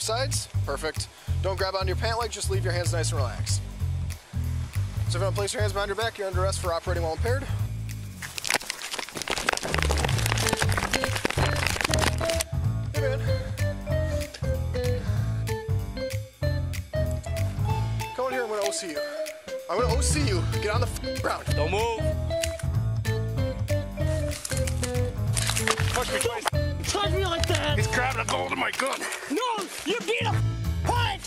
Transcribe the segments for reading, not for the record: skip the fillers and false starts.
sides. Perfect. Don't grab onto your pant leg, just leave your hands nice and relaxed. So if you don't place your hands behind your back, you're under arrest for operating while impaired. Hey man. Come on here, I'm gonna OC you. I'm gonna OC you. Get on the ground. Don't move. Push me twice. Touch me like that! He's grabbing a hold of my gun. No! You beat him! What?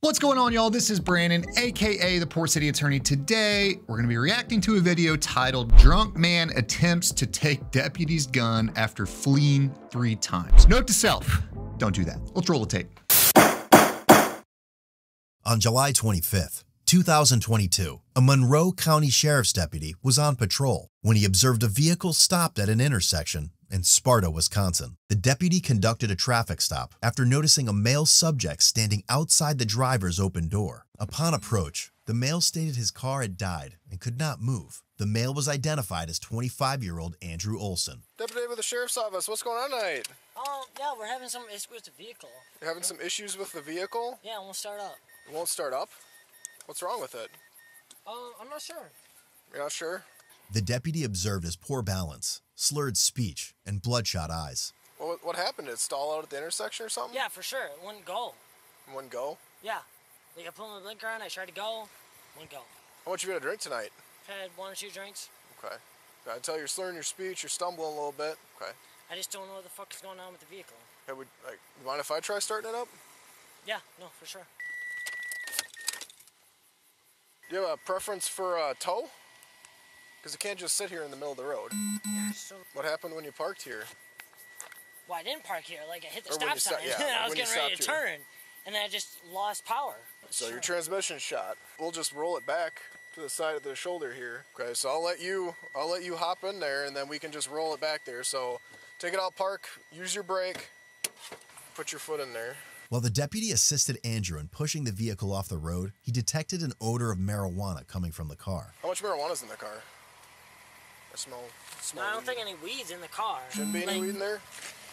What's going on, y'all? This is Brandon, AKA the Port City Attorney. Today, we're gonna be reacting to a video titled Drunk Man Attempts to Take Deputy's Gun After Fleeing 3 Times. Note to self, don't do that. Let's roll the tape. On July 25th, 2022, a Monroe County Sheriff's deputy was on patrol when he observed a vehicle stopped at an intersection in Sparta, Wisconsin. The deputy conducted a traffic stop after noticing a male subject standing outside the driver's open door. Upon approach, the male stated his car had died and could not move. The male was identified as 25-year-old Andrew Olson. Deputy with the sheriff's office, what's going on tonight? Yeah, we're having some issues with the vehicle. You're having some issues with the vehicle? Yeah, it won't start up. It won't start up? What's wrong with it? I'm not sure. You're not sure? The deputy observed his poor balance, slurred speech, and bloodshot eyes. Well, what happened? Did it stall out at the intersection or something? Yeah, for sure. It wouldn't go. It wouldn't go? Yeah. Like I put my blinker on, I tried to go, wouldn't go. How much you gonna drink tonight? Had 1 or 2 drinks. Okay. I tell you're slurring your speech, you're stumbling a little bit. Okay. I just don't know what the fuck is going on with the vehicle. Hey, you mind if I try starting it up? Yeah, no, for sure. Do you have a preference for a tow? Because it can't just sit here in the middle of the road. So, What happened when you parked here? well, I didn't park here. Like, I hit the Or when stop you sign, sto- yeah, and I was when you getting ready to stopped here. turn, and then I just lost power. So your transmission's shot. We'll just roll it back to the side of the shoulder here. Okay, so I'll let you hop in there, and then we can just roll it back there. So take it out, park, use your brake, put your foot in there. While the deputy assisted Andrew in pushing the vehicle off the road, he detected an odor of marijuana coming from the car. How much marijuana's in the car? I smell No, I don't weed. think any weed's in the car. Shouldn't be any Like, weed in there?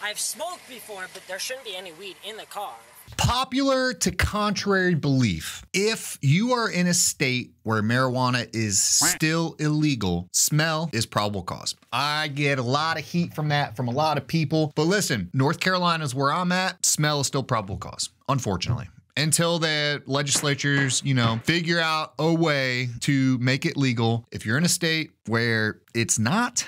I've smoked before, but there shouldn't be any weed in the car. Popular to contrary belief, if you are in a state where marijuana is still illegal, smell is probable cause. I get a lot of heat from that from a lot of people, but listen, North Carolina is where I'm at, smell is still probable cause, unfortunately. Until the legislatures, figure out a way to make it legal. If you're in a state where it's not,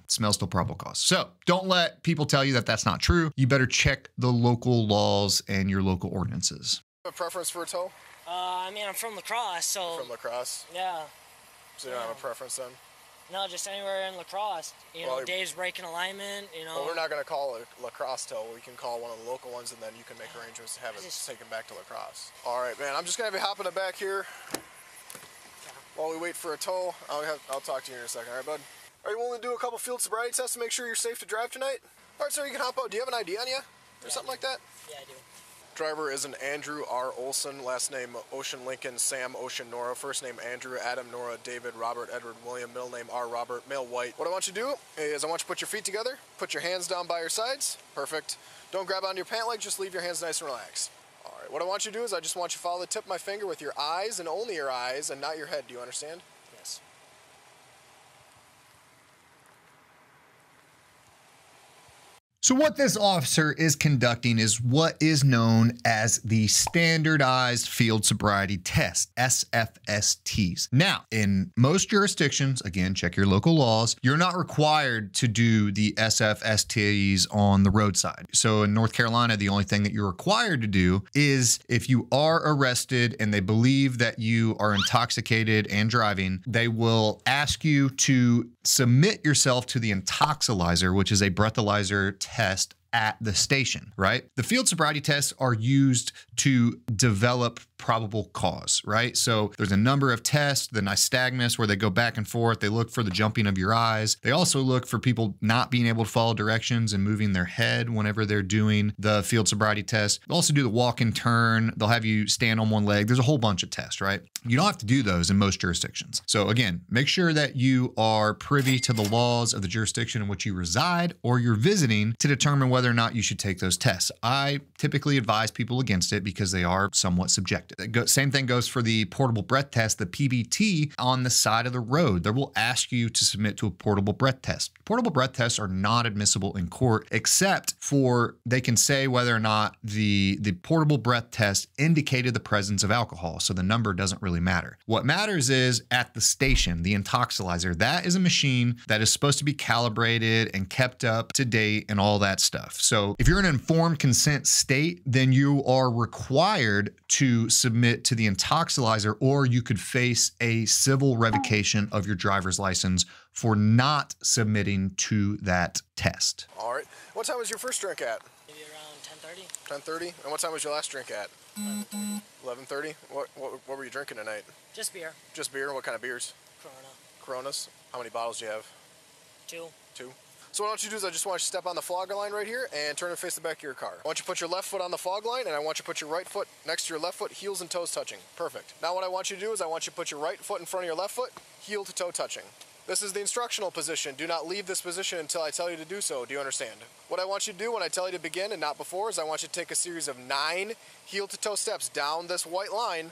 smells still probable cause. So don't let people tell you that that's not true. You better check the local laws and your local ordinances. A preference for a tow? I mean, I'm from La Crosse, so... From La Crosse? Yeah. So you don't have a preference then? No, just anywhere in La Crosse. Well, Dave's breaking alignment, Well, we're not going to call it La Crosse tow. We can call one of the local ones, and then you can make arrangements to have it taken back to La Crosse. All right, man. I'm just going to be hopping it back here while we wait for a tow. I'll talk to you in a second. All right, bud? Are you willing to do a couple field sobriety tests to make sure you're safe to drive tonight? All right, sir, you can hop out. Do you have an ID on you or something like that? Yeah, I do. Driver is an Andrew R. Olson, last name Ocean Lincoln, Sam Ocean Nora, first name Andrew, Adam Nora, David, Robert, Edward, William, middle name R. Robert, male white. What I want you to do is I want you to put your feet together, put your hands down by your sides. Perfect. Don't grab onto your pant leg, just leave your hands nice and relaxed. All right, what I want you to do is I just want you to follow the tip of my finger with your eyes and only your eyes and not your head. Do you understand? Yes. So what this officer is conducting is what is known as the Standardized Field Sobriety Test, SFSTs. Now, in most jurisdictions, again, check your local laws, you're not required to do the SFSTs on the roadside. So in North Carolina, the only thing that you're required to do is if you are arrested and they believe that you are intoxicated and driving, they will ask you to submit yourself to the intoxilizer, which is a breathalyzer test at the station, right? The field sobriety tests are used to develop probable cause, right? So there's a number of tests, the nystagmus, where they go back and forth. They look for the jumping of your eyes. They also look for people not being able to follow directions and moving their head whenever they're doing the field sobriety test. They'll also do the walk and turn. They'll have you stand on one leg. There's a whole bunch of tests, right? You don't have to do those in most jurisdictions. So again, make sure that you are privy to the laws of the jurisdiction in which you reside or you're visiting to determine whether or not you should take those tests. I typically advise people against it because they are somewhat subjective. Same thing goes for the portable breath test, the PBT on the side of the road. They will ask you to submit to a portable breath test. Portable breath tests are not admissible in court, except for they can say whether or not the portable breath test indicated the presence of alcohol. So the number doesn't really matter. What matters is at the station, the intoxilizer. That is a machine that is supposed to be calibrated and kept up to date and all that stuff. So if you're in an informed consent state, then you are required to submit to the intoxilizer, or you could face a civil revocation of your driver's license for not submitting to that test. All right. What time was your first drink at? Maybe around 10:30. 10:30. And what time was your last drink at? 11:30. 11:30. What were you drinking tonight? Just beer. Just beer. What kind of beers? Corona. Coronas. How many bottles do you have? 2. 2. So what I want you to do is I just want you to step on the fog line right here and turn and face the back of your car. I want you to put your left foot on the fog line, and I want you to put your right foot next to your left foot, heels and toes touching. Perfect. Now what I want you to do is I want you to put your right foot in front of your left foot, heel to toe touching. This is the instructional position. Do not leave this position until I tell you to do so. Do you understand? What I want you to do when I tell you to begin and not before is I want you to take a series of 9 heel to toe steps down this white line,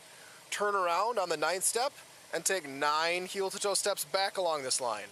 turn around on the 9th step, and take 9 heel to toe steps back along this line.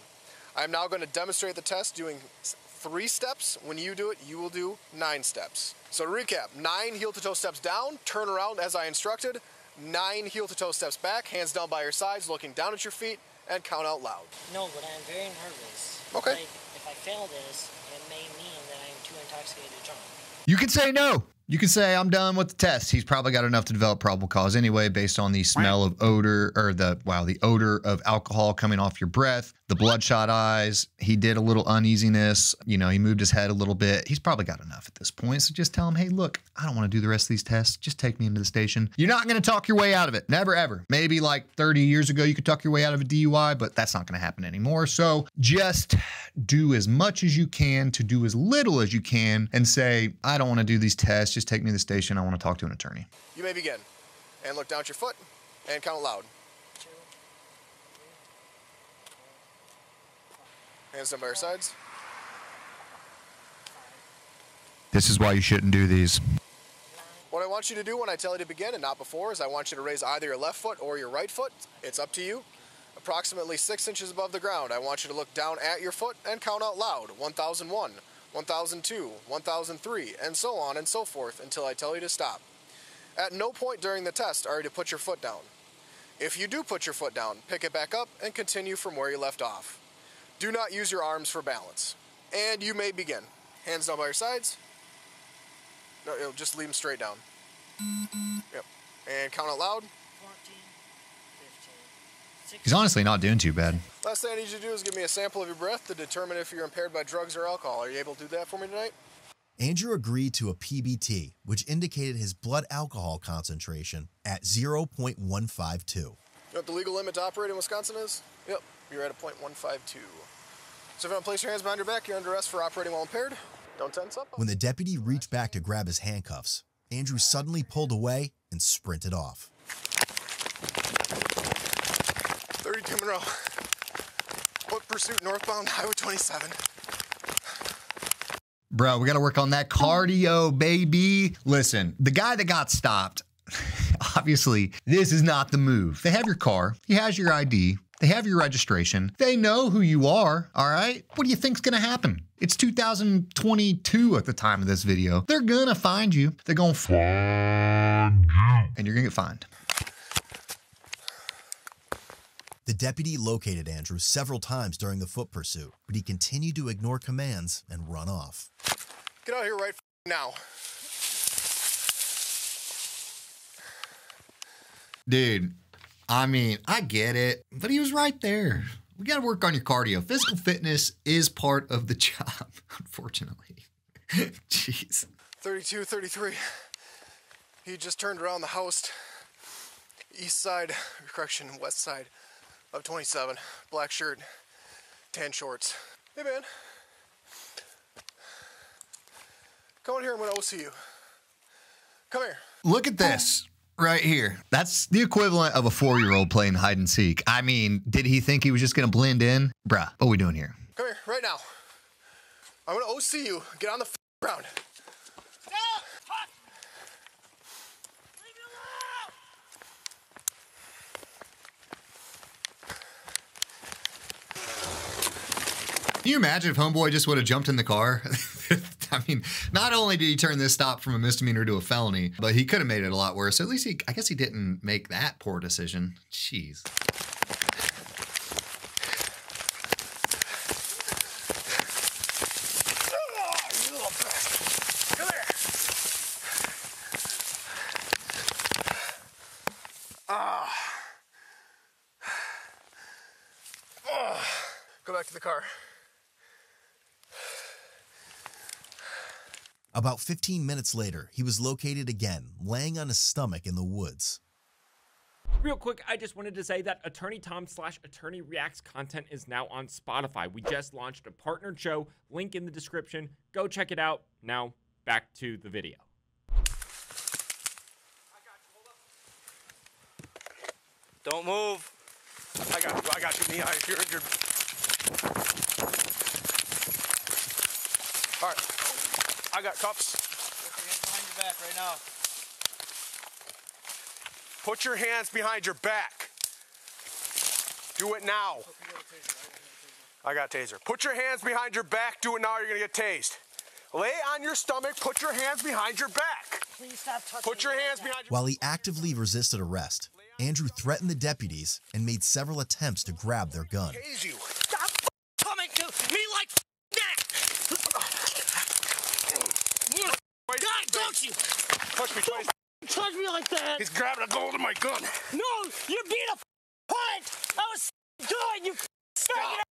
I'm now going to demonstrate the test doing 3 steps. When you do it, you will do 9 steps. So to recap, 9 heel to toe steps down, turn around as I instructed, 9 heel to toe steps back, hands down by your sides, looking down at your feet, and count out loud. No, but I'm very nervous. Okay. If I fail this, it may mean that I'm too intoxicated to jump. You can say no. You can say, I'm done with the test. He's probably got enough to develop probable cause anyway, based on the smell of odor, or the odor of alcohol coming off your breath, the bloodshot eyes. He did a little uneasiness. You know, he moved his head a little bit. He's probably got enough at this point. So just tell him, hey, look, I don't want to do the rest of these tests. Just take me into the station. You're not going to talk your way out of it. Never, ever. Maybe like 30 years ago, you could talk your way out of a DUI, but that's not going to happen anymore. So just do as much as you can to do as little as you can and say, I don't want to do these tests. Just take me to the station. I want to talk to an attorney. You may begin. And look down at your foot and count loud. 2, 3, 4, Hands down by your sides. 5, This is why you shouldn't do these. 9. What I want you to do when I tell you to begin and not before is I want you to raise either your left foot or your right foot. It's up to you. Approximately 6 inches above the ground. I want you to look down at your foot and count out loud. 1001, 1002, 1003, and so on and so forth until I tell you to stop. At no point during the test are you to put your foot down. If you do put your foot down, pick it back up and continue from where you left off. Do not use your arms for balance. And you may begin. Hands down by your sides. No, you'll just leave them straight down. Yep. And count out loud. 14, 15, 16. He's honestly not doing too bad. Last thing I need you to do is give me a sample of your breath to determine if you're impaired by drugs or alcohol. Are you able to do that for me tonight? Andrew agreed to a PBT, which indicated his blood alcohol concentration at 0.152. You know what the legal limit to operate in Wisconsin is? Yep, you're at a .152. So if you don't place your hands behind your back, you're under arrest for operating while impaired. Don't tense up. When the deputy reached back to grab his handcuffs, Andrew suddenly pulled away and sprinted off. 32 Monroe. Foot pursuit northbound Highway 27. Bro, we got to work on that cardio, baby. Listen, the guy that got stopped, obviously, this is not the move. They have your car. He has your ID. They have your registration. They know who you are, all right? What do you think's going to happen? It's 2022 at the time of this video. They're going to find you. They're going to find you. And you're going to get fined. The deputy located Andrew several times during the foot pursuit, but he continued to ignore commands and run off. Get out here right now. Dude, I mean, I get it, but he was right there. We got to work on your cardio. Physical fitness is part of the job, unfortunately. Jeez. 32, 33. He just turned around the house East side, correction, west side of 27. Black shirt, tan shorts. Hey man. Come on here, I'm gonna OC you. Come here. Look at this right here. That's the equivalent of a 4-year-old playing hide and seek. I mean, did he think he was just gonna blend in? Bruh, what are we doing here? Come here, right now. I'm gonna OC you. Get on the ground. Can you imagine if homeboy just would have jumped in the car? I mean, not only did he turn this stop from a misdemeanor to a felony, but he could have made it a lot worse. At least I guess he didn't make that poor decision. Jeez. Come here. Go back to the car. About 15 minutes later, he was located again, laying on his stomach in the woods. Real quick, I just wanted to say that Attorney Tom / Attorney Reacts content is now on Spotify. We just launched a partnered show, link in the description. Go check it out. Now, back to the video. Don't move. I got you, Mihai. You're... All right. I got cuffs. Put your hands behind your back right now. Put your hands behind your back. Do it now. I got taser. Put your hands behind your back. Do it now. You're gonna get tased. Lay on your stomach. Put your hands behind your back. Please stop touching Put your me hands like that. behind your. While he actively resisted arrest, Andrew threatened the deputies and made several attempts to grab their gun. Tase you. Stop coming to me like that! God, don't you Touch me twice. touch me like that! He's grabbing a hold of my gun. No, you're being a punt! I was good, you faggot!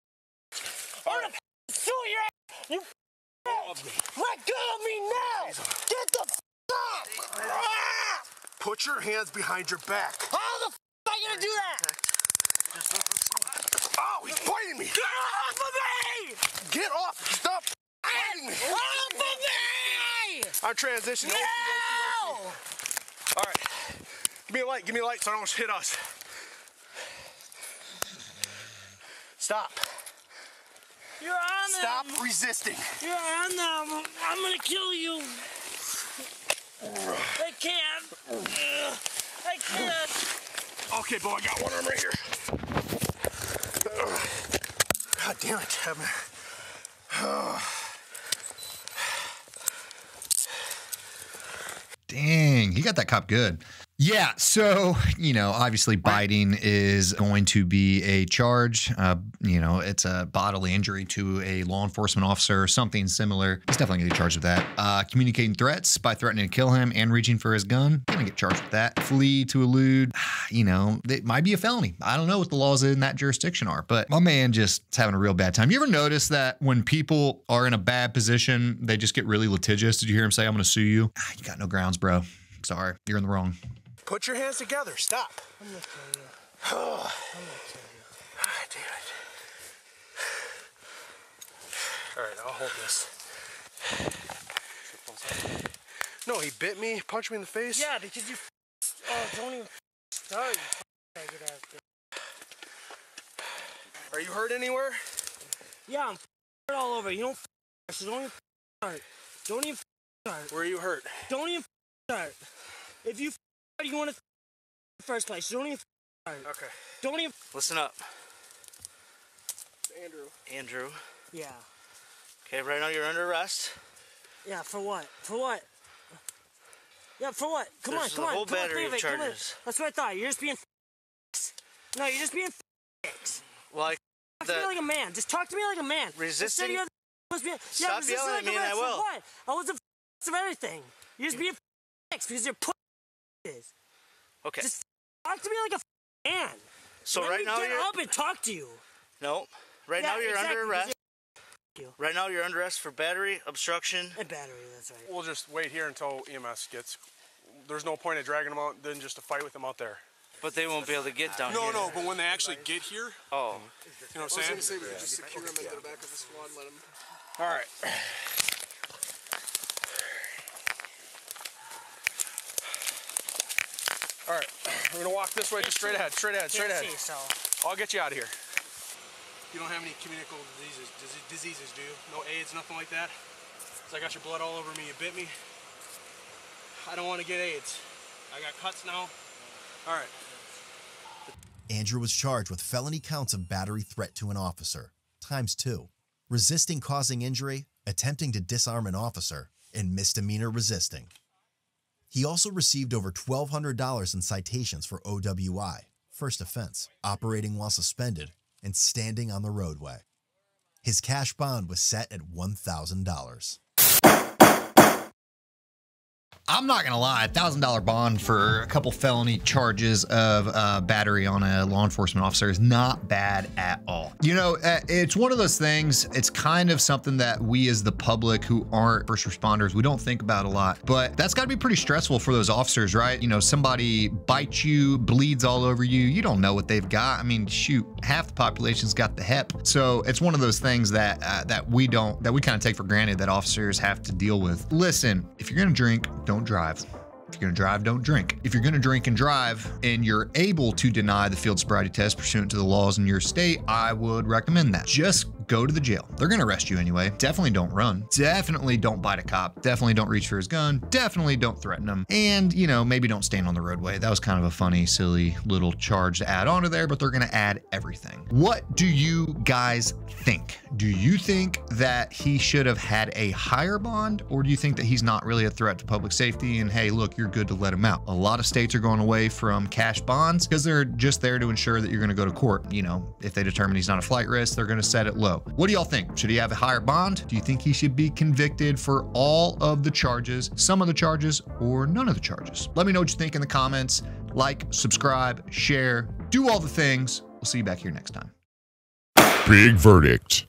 I'm gonna sue your ass, you let go of me now! Get the off! Put your hands behind your back. How the am I gonna do that? Oh, he's biting me. Get off of me! Get off. Stop biting me. Off of me! I'm transitioning. No! All right. Give me a light. Give me a light so I don't hit us. Stop. You're on them! Stop resisting. You're on them! I'm gonna kill you! I can't! I can't! Okay, boy, I got one arm right here. God damn it, Kevin. Dang, he got that cop good. Yeah, so, obviously biting is going to be a charge. It's a bodily injury to a law enforcement officer or something similar. He's definitely going to get charged with that. Communicating threats by threatening to kill him and reaching for his gun, going to get charged with that. Flee to elude, it might be a felony. I don't know what the laws in that jurisdiction are, but my man just is having a real bad time. You ever notice that when people are in a bad position, they just get really litigious? Did you hear him say, I'm going to sue you? You got no grounds, bro. Sorry, you're in the wrong. Put your hands together. Stop. I'm gonna kill you. I'm gonna kill you. Ah, damn it. All right, I'll hold this. No, he bit me, punched me in the face. Yeah, because you. Oh, don't even start. You faggot ass bitch. Are you hurt anywhere? Yeah, I'm all over. You don't. So don't even start. Don't even start. Where are you hurt? Don't even start. If you want to first place, don't even start. Okay. Don't even. Listen up. Andrew. Yeah. Okay, right now you're under arrest. Yeah, for what? For what? Yeah, for what? Come There's on. a whole Come on, battery of come on. charges. That's what I thought. You're just being. No, you're just being. Well, Talk to me like a man. Just talk to me like a man. Resisting. Being, Stop resisting yelling like at me a man and I for will. What? I was the of everything. You're just being because you're is. Okay. Just talk to me like a man. So Let right me now get you're up and talk to you. No. Right Yeah, now you're exactly, under arrest. you. Right now you're under arrest for battery, obstruction. And battery, that's right. We'll just wait here until EMS gets. There's no point of dragging them out, then just to fight with them out there. But they won't be able to get down here. No, but when they actually get here, Oh. you know what I'm saying? Say we could just secure him into the back of the squad and let him. All right. All right, we're gonna walk this way, just straight ahead, straight ahead, straight ahead. I'll get you out of here. You don't have any communicable diseases, do you? No AIDS, nothing like that? So I got your blood all over me, you bit me. I don't want to get AIDS. I got cuts now. All right. Andrew was charged with felony counts of battery threat to an officer, ×2, resisting causing injury, attempting to disarm an officer, and misdemeanor resisting. He also received over $1,200 in citations for OWI, first offense, operating while suspended, and standing on the roadway. His cash bond was set at $1,000. I'm not gonna lie, $1,000 bond for a couple felony charges of battery on a law enforcement officer is not bad at all. You know, it's one of those things, it's kind of something that we as the public who aren't first responders, we don't think about a lot, but that's gotta be pretty stressful for those officers, right? You know, somebody bites you, bleeds all over you, you don't know what they've got. I mean, shoot, half the population's got the hep. So it's one of those things that that we kind of take for granted that officers have to deal with. Listen, if you're gonna drink, don't drive. If you're gonna drive, don't drink. If you're gonna drink and drive and you're able to deny the field sobriety test pursuant to the laws in your state, I would recommend that. Just go to the jail. They're gonna arrest you anyway. Definitely don't run. Definitely don't bite a cop. Definitely don't reach for his gun. Definitely don't threaten him. And, you know, maybe don't stand on the roadway. That was kind of a funny, silly little charge to add onto there, but they're gonna add everything. What do you guys think? Do you think that he should have had a higher bond, or do you think that he's not really a threat to public safety and hey, look, you're good to let him out? A lot of states are going away from cash bonds because they're just there to ensure that you're gonna go to court. You know, if they determine he's not a flight risk, they're gonna set it low. What do y'all think? Should he have a higher bond? Do you think he should be convicted for all of the charges, some of the charges, or none of the charges? Let me know what you think in the comments. Like, subscribe, share, do all the things. We'll see you back here next time. Big verdict.